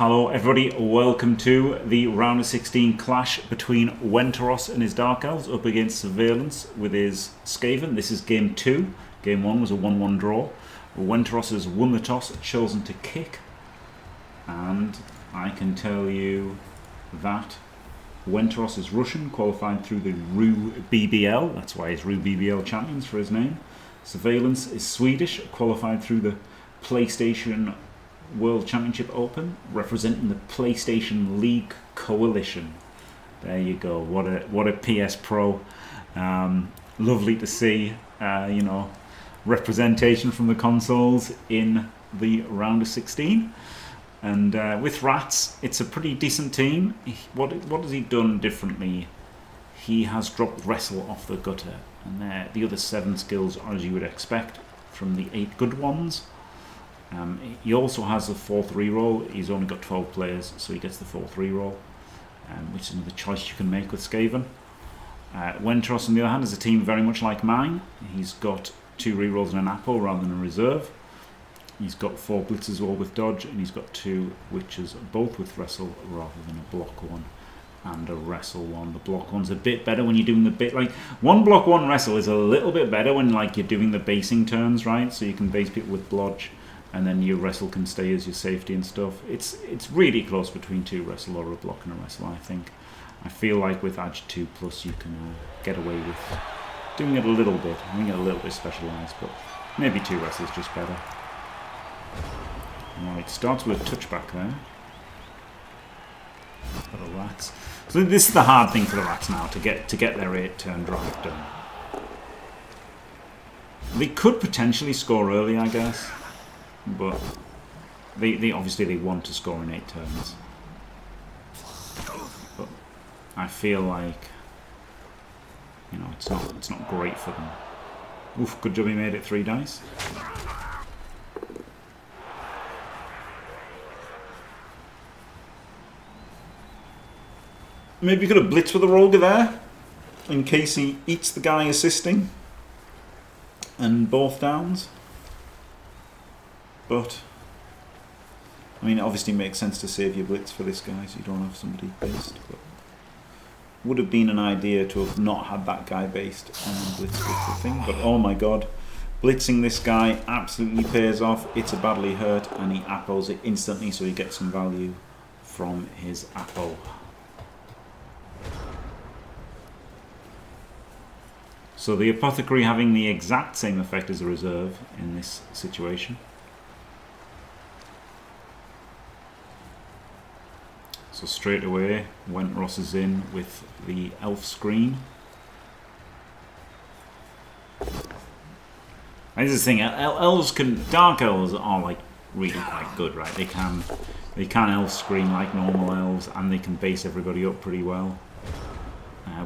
Hello everybody, welcome to the round of 16 clash between Wenteros and his Dark Elves up against Servejlance with his Skaven. This is game 2. Game 1 was a 1-1 draw. Wenteros has won the toss, chosen to kick, and I can tell you that Wenteros is Russian, qualified through the RU BBL, that's why he's RU BBL Champions for his name. Servejlance is Swedish, qualified through the PlayStation World Championship Open, representing the PlayStation League Coalition. There you go. What a PS Pro. Lovely to see, representation from the consoles in the round of 16. And with Rats, it's a pretty decent team. What has he done differently? He has dropped Wrestle off the gutter, and the other 7 skills are as you would expect from the 8 good ones. He also has a 4th reroll. He's only got 12 players, so he gets the 4th reroll, which is another choice you can make with Skaven. Wenteros, on the other hand, is a team very much like mine. He's got 2 rerolls and an Apo rather than a reserve. He's got 4 blitzes all with dodge, and he's got 2 witches both with wrestle rather than a block one and a wrestle one. The block one's a bit better when you're doing the bit like one block one wrestle is a little bit better when like you're doing the basing turns, right? So you can base people with blodge, and then your wrestle can stay as your safety and stuff. It's really close between 2 wrestle or a block and a wrestle, I think. I feel like with Edge 2+ you can get away with doing it a little bit. I think it a little bit specialised, but maybe 2 wrestles just better. Right, starts with a touchback there. For the Rats. So this is the hard thing for the Rats now, to get their 8-turn drive done. They could potentially score early, I guess. But they obviously want to score in 8 turns. But I feel like it's not great for them. Oof, good job he made it 3 dice. Maybe you could have blitzed with a Roger there, in case he eats the guy assisting, and both downs. But, I mean, it obviously makes sense to save your blitz for this guy so you don't have somebody based. But would have been an idea to have not had that guy based and then blitz with the thing. But oh my god, blitzing this guy absolutely pays off. It's a badly hurt, and he apples it instantly, so he gets some value from his apple. So the Apothecary having the exact same effect as a reserve in this situation. So straight away, Wenteros is in with the elf screen. And this is the thing, elves can, dark elves are like really quite good, right? They can elf screen like normal elves, and they can base everybody up pretty well,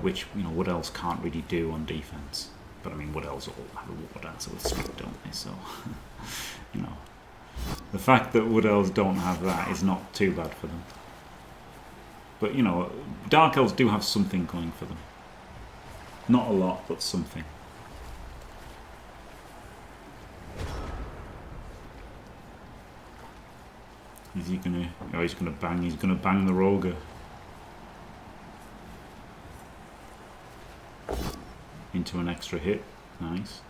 which wood elves can't really do on defense. But I mean, wood elves all have a war dancer with speed, don't they? So the fact that wood elves don't have that is not too bad for them. But, Dark Elves do have something going for them. Not a lot, but something. Is he gonna... Oh, he's gonna bang the Roger. Into an extra hit. Nice.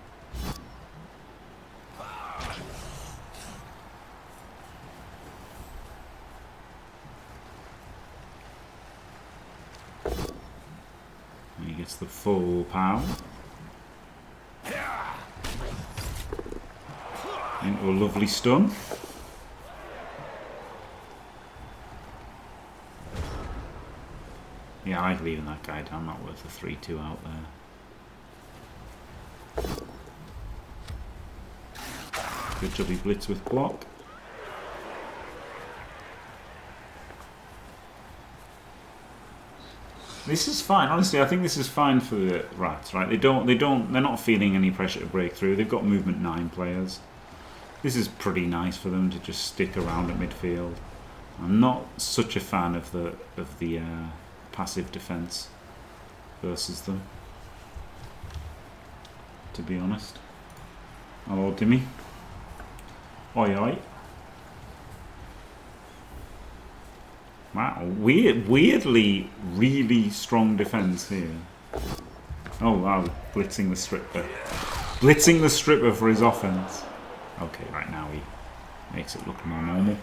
He gets the full power. Into a lovely stun. Yeah, I like leaving that guy down, not worth a 3-2 out there. Good job he blitz with block. This is fine, honestly. I think this is fine for the Rats, right? They're not feeling any pressure to break through. They've got movement 9 players. This is pretty nice for them to just stick around at midfield. I'm not such a fan of the passive defense versus them, to be honest. Hello, Timmy. Oi, oi. Wow, weirdly, really strong defense here. Oh wow, blitzing the stripper. Blitzing the stripper for his offense. Okay, right now he makes it look more normal.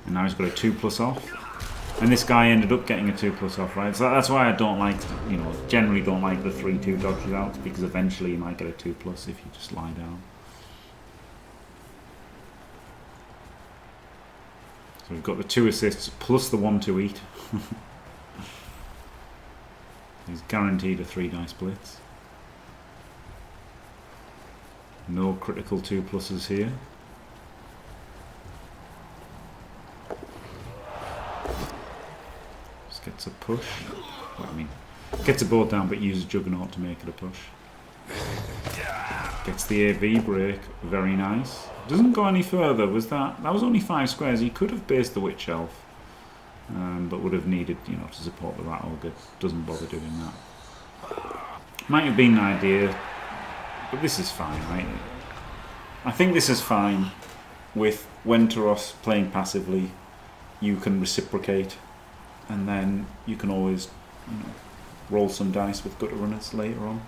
And now he's got a 2+ off. And this guy ended up getting a 2+ off, right? So that's why I don't like, you know, generally don't like the 3-2 dodges out, because eventually you might get a 2+ if you just lie down. So we've got the 2 assists plus the 1-2 eat. He's guaranteed a 3-dice blitz. No critical 2+s here. Just gets a push. Well, I mean, gets a board down but uses Juggernaut to make it a push. Gets the AV break. Very nice. Doesn't go any further. That was only 5 squares. He could have based the Witch Elf, but would have needed, you know, to support the Rat Ogre. Doesn't bother doing that. Might have been an idea, but this is fine, right? I think this is fine. With Wenteros playing passively, you can reciprocate, and then you can always, you know, roll some dice with gutter runners later on.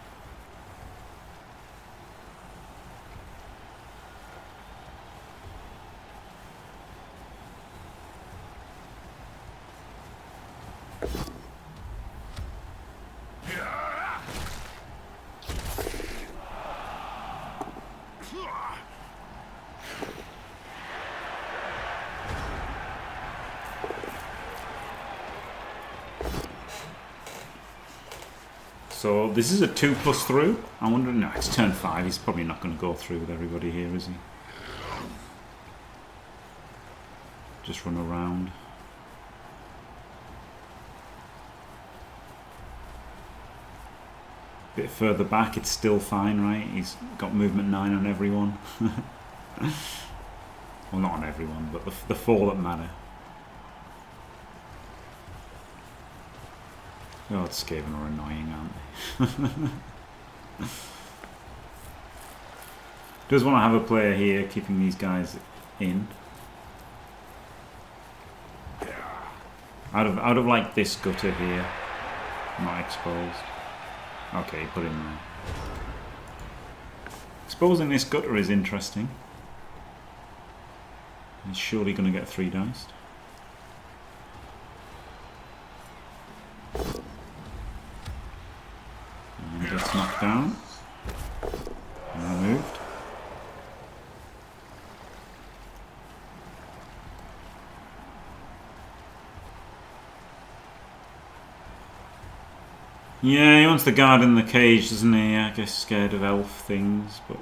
So this is a 2+ through. I wonder, no, it's turn 5. He's probably not going to go through with everybody here, is he? Just run around. Bit further back, it's still fine, right? He's got movement 9 on everyone. Well, not on everyone, but the 4 that matter. Oh, it's Skaven are annoying, aren't they? Does want to have a player here keeping these guys in. Out of like this gutter here, not exposed. Okay, put him there. Exposing this gutter is interesting. He's surely going to get 3 diced. And gets knocked down. And removed. Yeah, he wants the guard in the cage, doesn't he? I guess scared of elf things, but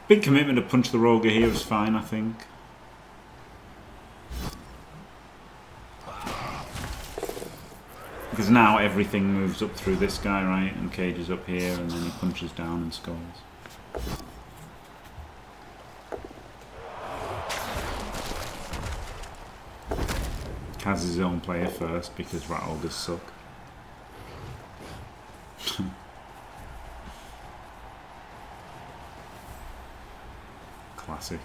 big commitment to punch the rogue here is fine, I think. Because now everything moves up through this guy, right? And Cage is up here, and then he punches down and scores. Kaz is his own player first because Rat Ogres suck. Classic.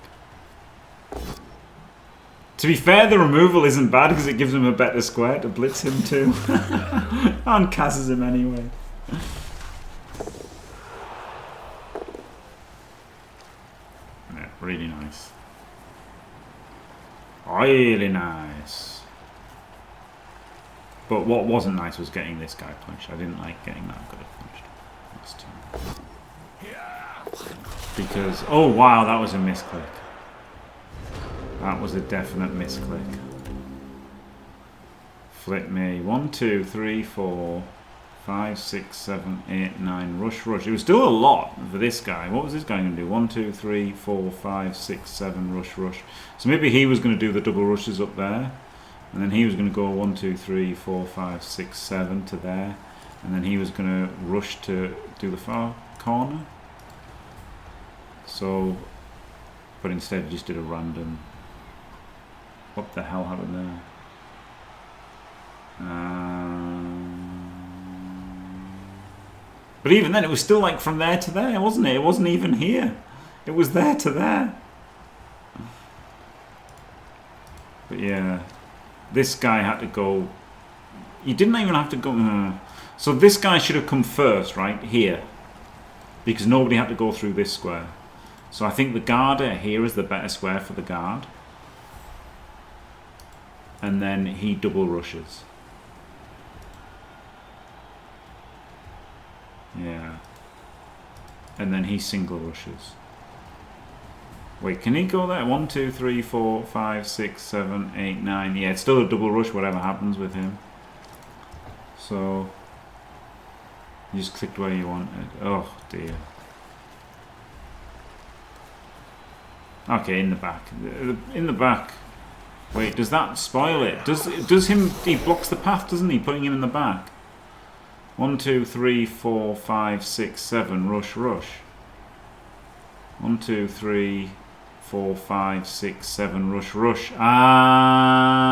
To be fair, the removal isn't bad because it gives him a better square to blitz him too. And Kaz's him anyway. Yeah, really nice. Really nice. But what wasn't nice was getting this guy punched. I didn't like getting that guy punched. Because, oh wow, that was a misclick. That was a definite misclick. Flip me. 1, 2, 3, 4, 5, 6, 7, 8, 9. Rush, rush. It was still a lot for this guy. What was this guy going to do? 1, 2, 3, 4, 5, 6, 7. Rush, rush. So maybe he was going to do the double rushes up there. And then he was going to go 1, 2, 3, 4, 5, 6, 7 to there. And then he was going to rush to do the far corner. So, but instead he just did a random. What the hell happened there? But even then, it was still like from there to there, wasn't it? It wasn't even here. It was there to there. But yeah, this guy had to go. He didn't even have to go. So this guy should have come first, right here, because nobody had to go through this square. So I think the guard here is the better square for the guard. And then he double rushes. Yeah. And then he single rushes. Wait, can he go there? 1, 2, 3, 4, 5, 6, 7, 8, 9. Yeah, it's still a double rush, whatever happens with him. So you just clicked where you wanted. Oh dear. Okay, in the back. In the back. Wait, does that spoil it? Does him? He blocks the path, doesn't he? Putting him in the back. 1, 2, 3, 4, 5, 6, 7. Rush, rush. 1, 2, 3, 4, 5, 6, 7. Rush, rush. Ah!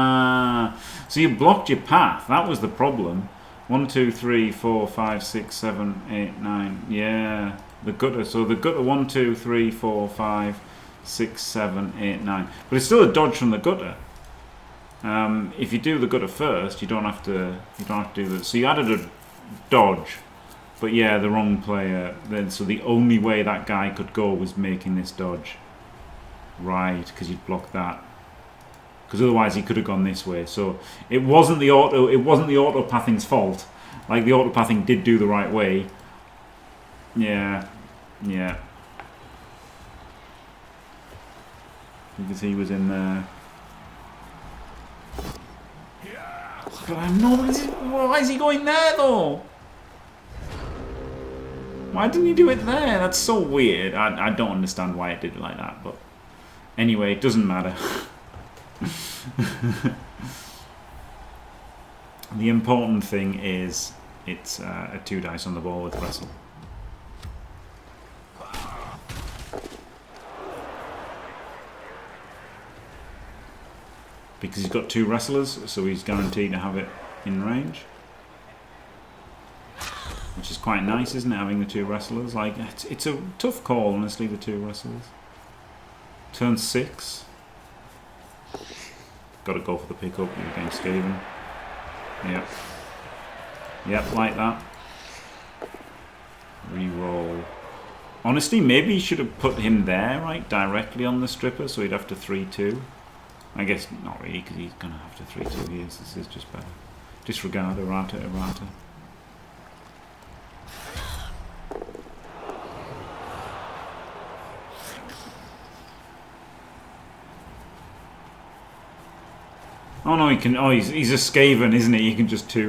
So you blocked your path. That was the problem. 1, 2, 3, 4, 5, 6, 7, 8, 9. Yeah. The gutter. So the gutter. 1, 2, 3, 4, 5, 6, 7, 8, 9. But it's still a dodge from the gutter. If you do the gutter first, you don't have to. You don't have to do that. So you added a dodge, but yeah, the wrong player. Then so the only way that guy could go was making this dodge, right? Because you'd blocked that. Because otherwise he could have gone this way. So it wasn't the auto. It wasn't the auto pathing's fault. Like the auto pathing did do the right way. Yeah, yeah. Because he was in there. But I know. Why is he going there though? Why didn't he do it there? That's so weird. I don't understand why it did it like that. But anyway, it doesn't matter. The important thing is it's a 2 dice on the ball with wrestle. Because he's got 2 wrestlers, so he's guaranteed to have it in range. Which is quite nice, isn't it, having the 2 wrestlers? Like, it's a tough call, honestly, the 2 wrestlers. Turn 6. Got to go for the pickup against Skaven. Yep. Yep, like that. Reroll. Honestly, maybe you should have put him there, right, directly on the stripper, so he'd have to 3-2. I guess not really, because he's going to have to 3-2 here, so this is just better. Disregard errata. Oh no, he can. Oh, he's a Skaven, isn't he? He can just he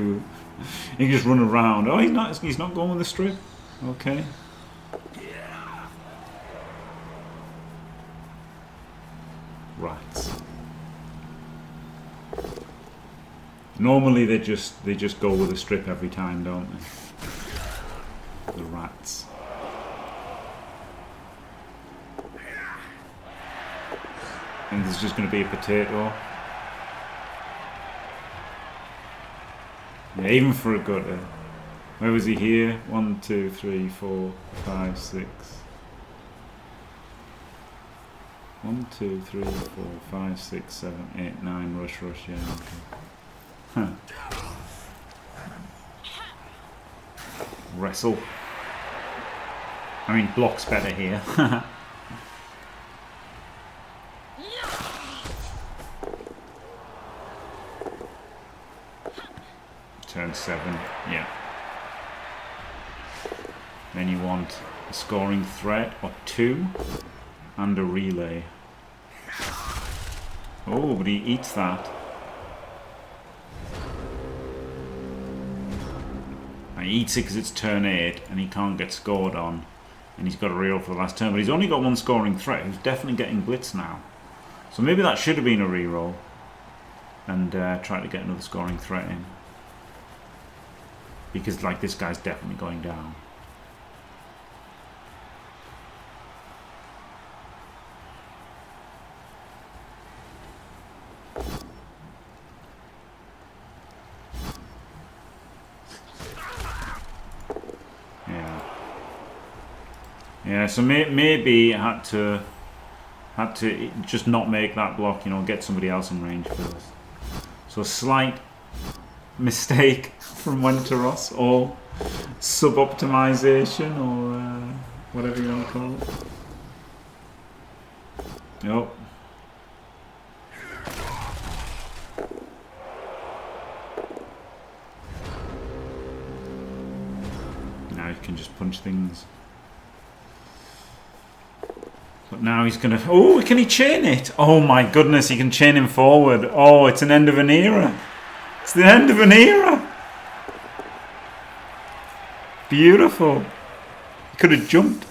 can just run around. Oh, he's not going with the strip. Okay. Rats. Normally they just go with a strip every time, don't they? The rats. And there's just going to be a potato. Yeah, even for a gutter. Where was he here? 1, 2, 3, 4, 5, 6. 1, 2, 3, 4, 5, 6, 7, 8, 9. Rush, yeah, okay. Huh. Wrestle. I mean, block's better here. Turn 7, yeah. Then you want a scoring threat or 2 and a relay. Oh, but he eats that. He eats it because it's turn 8 and he can't get scored on. And he's got a reroll for the last turn, but he's only got 1 scoring threat. He's definitely getting blitz now. So maybe that should have been a reroll. And try to get another scoring threat in. Because like this guy's definitely going down. Yeah, so maybe I had to Had to just not make that block, you know, get somebody else in range first. So a slight mistake from Wenteros, or sub-optimization, or whatever you want to call it. Oh. Now you can just punch things. But now he's gonna... Oh, can he chain it? Oh my goodness, he can chain him forward. Oh, it's an end of an era. It's the end of an era. Beautiful. He could have jumped.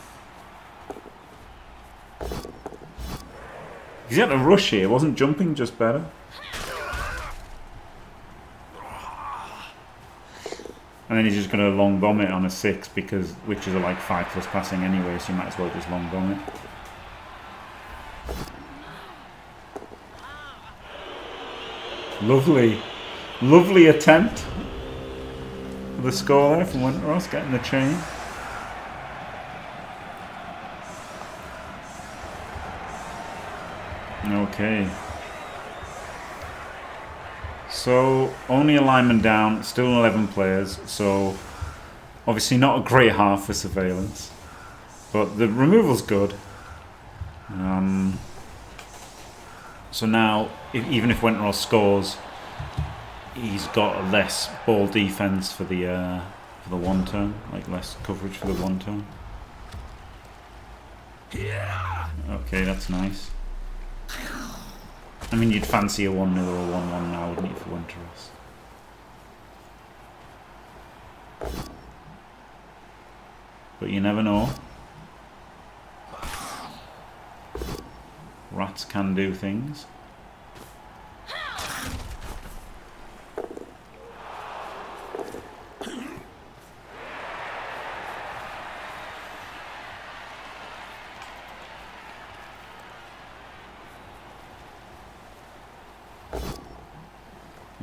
He had to rush here. Wasn't jumping just better? And then he's just gonna long bomb it on a 6 because witches are like 5+ passing anyway, so you might as well just long bomb it. Lovely, lovely attempt for the score there from Wenteros, getting the chain. Okay. So, only a lineman down, still 11 players, so obviously not a great half for Servejlance. But the removal's good. So now, even if Wenteros scores, he's got a less ball defense for the 1 turn, like less coverage for the 1 turn. Yeah. Okay, that's nice. I mean, you'd fancy a 1-0 or a 1-1 now, wouldn't you, for Wenteros? But you never know. Rats can do things.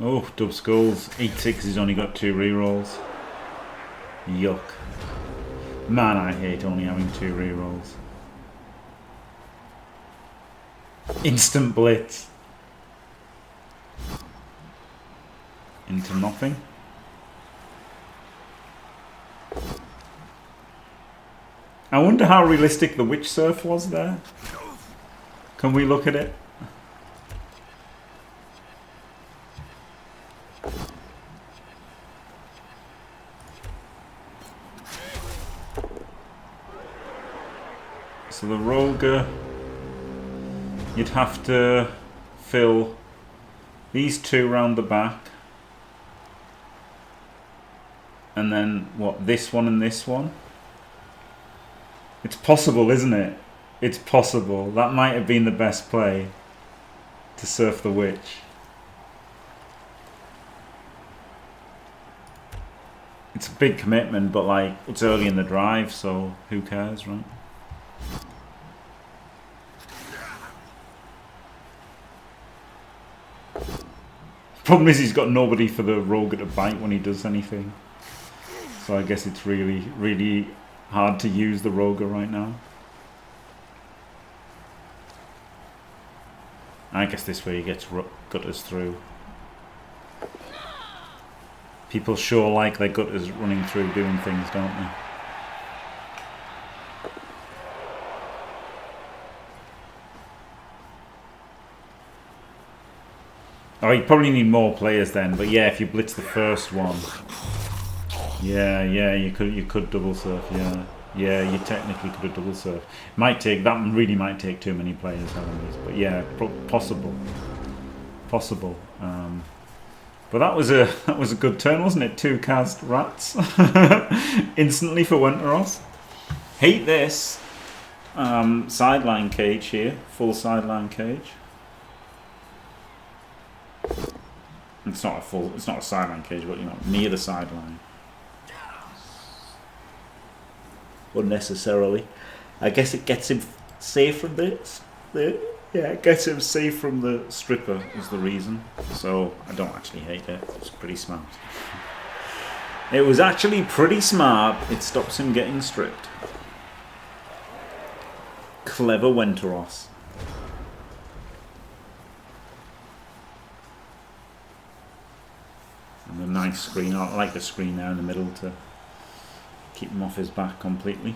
Oh, dub skulls. 8-6, he's only got 2 rerolls. Yuck. Man, I hate only having 2 rerolls. Instant blitz. Into nothing. I wonder how realistic the witch surf was there. Can we look at it? So the Roger, you'd have to fill these 2 round the back, and then what, this one and this one? It's possible, isn't it? It's possible. That might have been the best play to surf the witch. It's a big commitment, but like, it's early in the drive, so who cares, right? Problem is he's got nobody for the Roger to bite when he does anything. So I guess it's really, really hard to use the Roger right now. I guess this way he gets gutters through. People sure like their gutters running through doing things, don't they? Oh, you probably need more players then, but yeah, if you blitz the first one, yeah, you could double surf, yeah, you technically could have double surf. Might take that one, really might take too many players, but yeah, possible. But that was a good turn, wasn't it? 2 cast rats instantly for Wenteros. Hate this sideline cage here, full sideline cage. It's not a sideline cage, but you know, near the sideline. Unnecessarily. I guess it gets him safe from this. Yeah, it gets him safe from the stripper is the reason. So I don't actually hate it. It's pretty smart. It was actually pretty smart. It stops him getting stripped. Clever Wenteros. nice screen. I like the screen there in the middle to keep him off his back completely.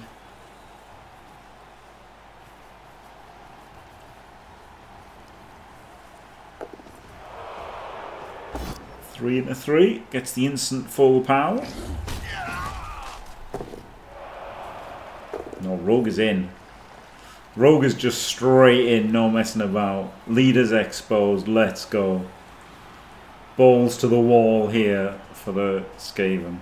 Three into three. Gets the instant full power. No, Rogue is in. Rogue is just straight in, no messing about. Leaders exposed, let's go. Balls to the wall here for the Skaven.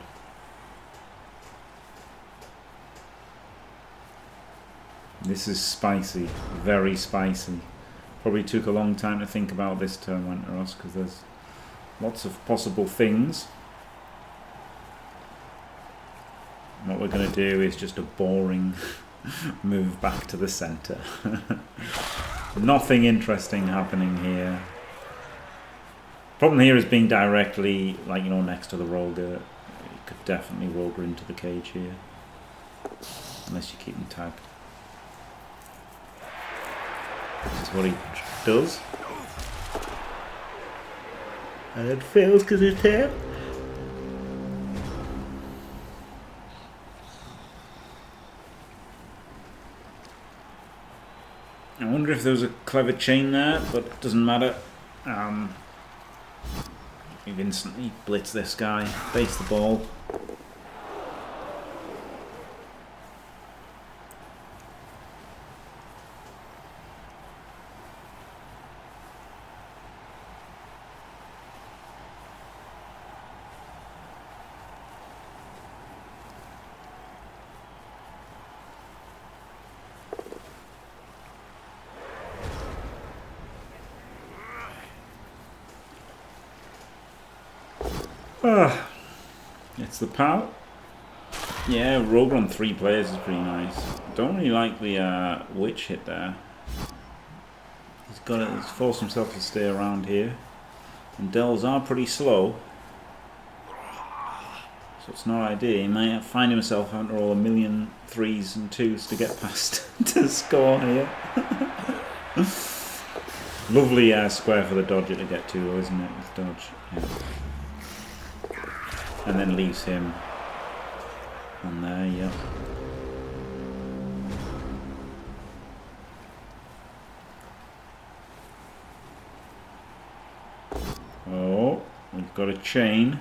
This is spicy, very spicy. Probably took a long time to think about this turn, Wenteros, because there's lots of possible things. What we're going to do is just a boring move back to the centre. Nothing interesting happening here. Problem here is being directly, like, you know, next to the Roger. You could definitely Roger into the cage here. Unless you keep him tagged. This is what he does. And it fails because it's tapped. I wonder if there was a clever chain there, but it doesn't matter. We've instantly blitzed this guy, base the ball. It's the POW. Yeah, Rogue on 3 players is pretty nice. Don't really like the witch hit there. He's forced himself to stay around here. And delves are pretty slow. So it's not ideal. He might find himself having to roll a million 3s and 2s to get past to score here. Lovely square for the dodger to get to, though, isn't it? With dodge. Yeah. And then leaves him on there, yep. Oh, we've got a chain.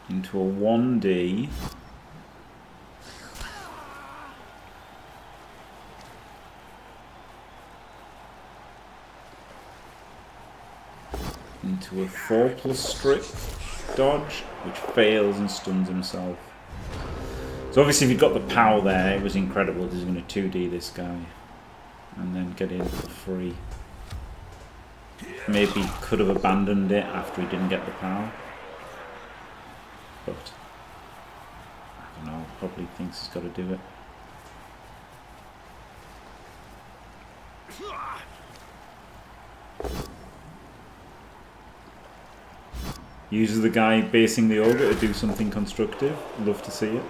Into a 1D. Into a 4+ strip dodge, which fails and stuns himself. So obviously if you've got the POW there, it was incredible. He's going to 2D this guy and then get in for free. Maybe could have abandoned it after he didn't get the POW. But I don't know, probably thinks he's got to do it. Uses the guy basing the ogre to do something constructive. Love to see it.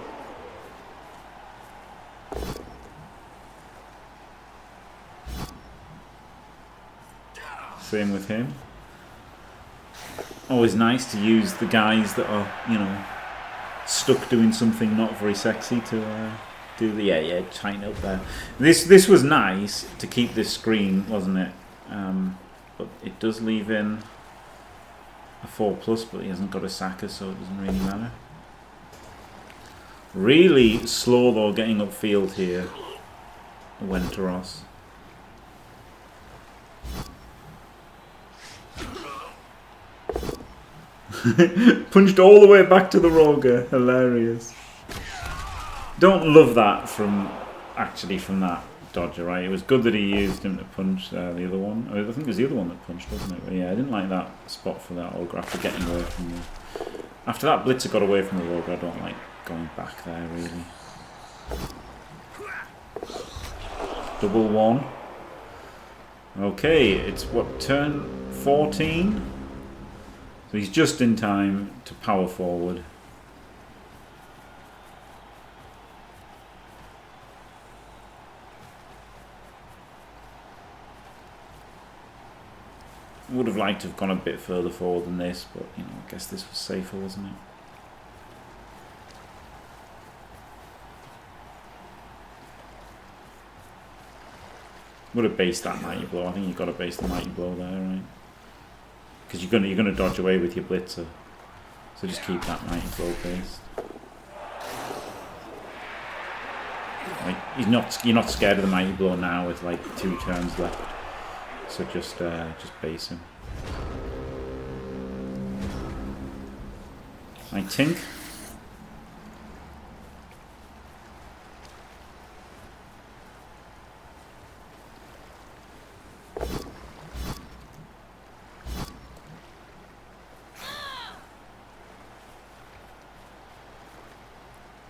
Same with him. Always nice to use the guys that are, you know, stuck doing something not very sexy to do the tighten up there. This was nice to keep this screen, wasn't it? But it does leave in a 4+, but he hasn't got a sacker, so it doesn't really matter. Really slow though getting upfield here, Wenteros. Punched all the way back to the Roger. Hilarious. Don't love that from that dodger, right? It was good that he used him to punch the other one. I think it was the other one that punched, wasn't it? But yeah, I didn't like that spot for that ogre after getting away from the... After that blitzer got away from the ogre, I don't like going back there, really. Double 1. Okay, it's what, turn 14? So he's just in time to power forward. Would have liked to have gone a bit further forward than this, but you know, I guess this was safer, wasn't it? Would have based that mighty blow. I think you've got to base the mighty blow there, right? Because you're gonna dodge away with your blitzer, so just keep that mighty blow based. Like you're not scared of the mighty blow now with like 2 turns left, so just base him. I think.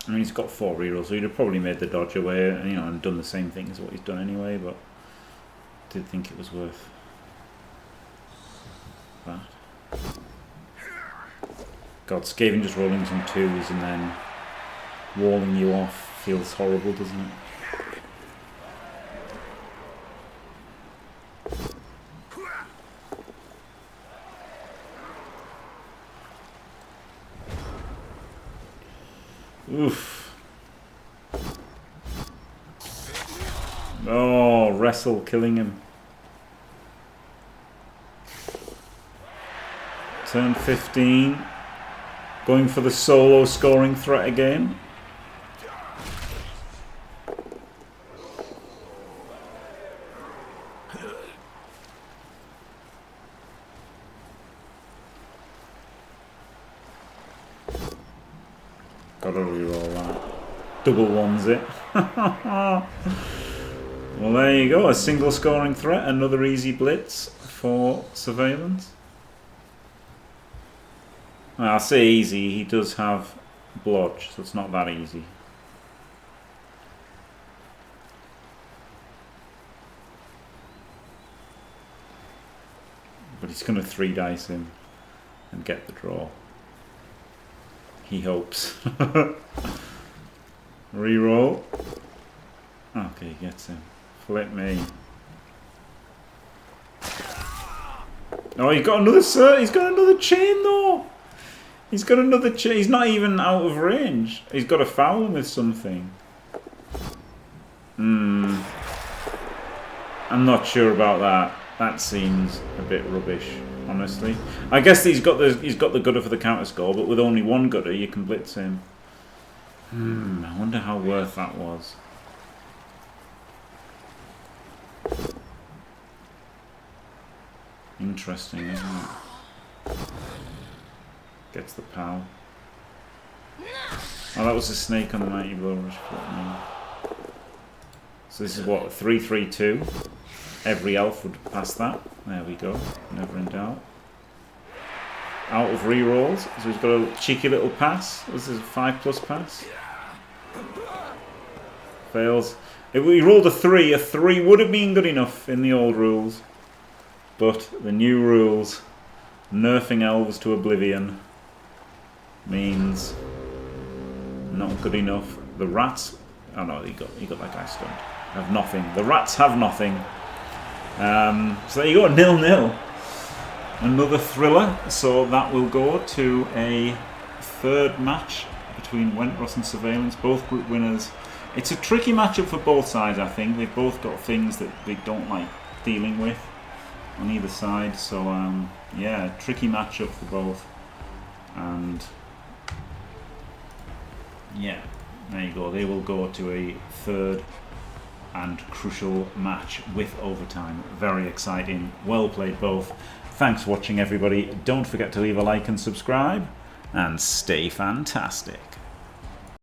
I mean, he's got 4 rerolls, so he'd have probably made the dodge away, you know, and done the same thing as what he's done anyway. But did think it was worth that. God, Skaven just rolling some 2s and then walling you off feels horrible, doesn't it? Oof. Oh, wrestle killing him. Turn 15. Going for the solo scoring threat again. Gotta reroll that. Double ones it. Well, there you go. A single scoring threat. Another easy blitz for Servejlance. Well, I'll say easy. He does have blodge, so it's not that easy. But he's going to 3 dice him and get the draw. He hopes. Reroll. Okay, he gets him. Flip me. Oh, he got another He's got another chain though. He's got another chain. He's not even out of range. He's got to foul him with something. I'm not sure about that. That seems a bit rubbish, honestly. I guess he's got the gutter for the counter score, but with only 1 gutter, you can blitz him. I wonder how worth that was. Interesting, isn't it? Gets the POW. Oh, that was a snake on the mighty blow rush. So this is what, 3-3-2. Every elf would pass that. There we go. Never in doubt. Out of rerolls. So he's got a cheeky little pass. This is a 5+ pass. Fails. He rolled a 3. A 3 would have been good enough in the old rules. But the new rules, nerfing elves to oblivion, means not good enough. The rats... Oh no, he got that guy stunned. Have nothing. The rats have nothing. So there you go, 0-0. Another thriller. So that will go to a 3rd match between Wenteros and Servejlance, both group winners. It's a tricky matchup for both sides, I think. They've both got things that they don't like dealing with on either side. So yeah, tricky matchup for both. And yeah, there you go. They will go to a 3rd and crucial match with overtime. Very exciting. Well played both. Thanks for watching, everybody. Don't forget to leave a like and subscribe, and stay fantastic.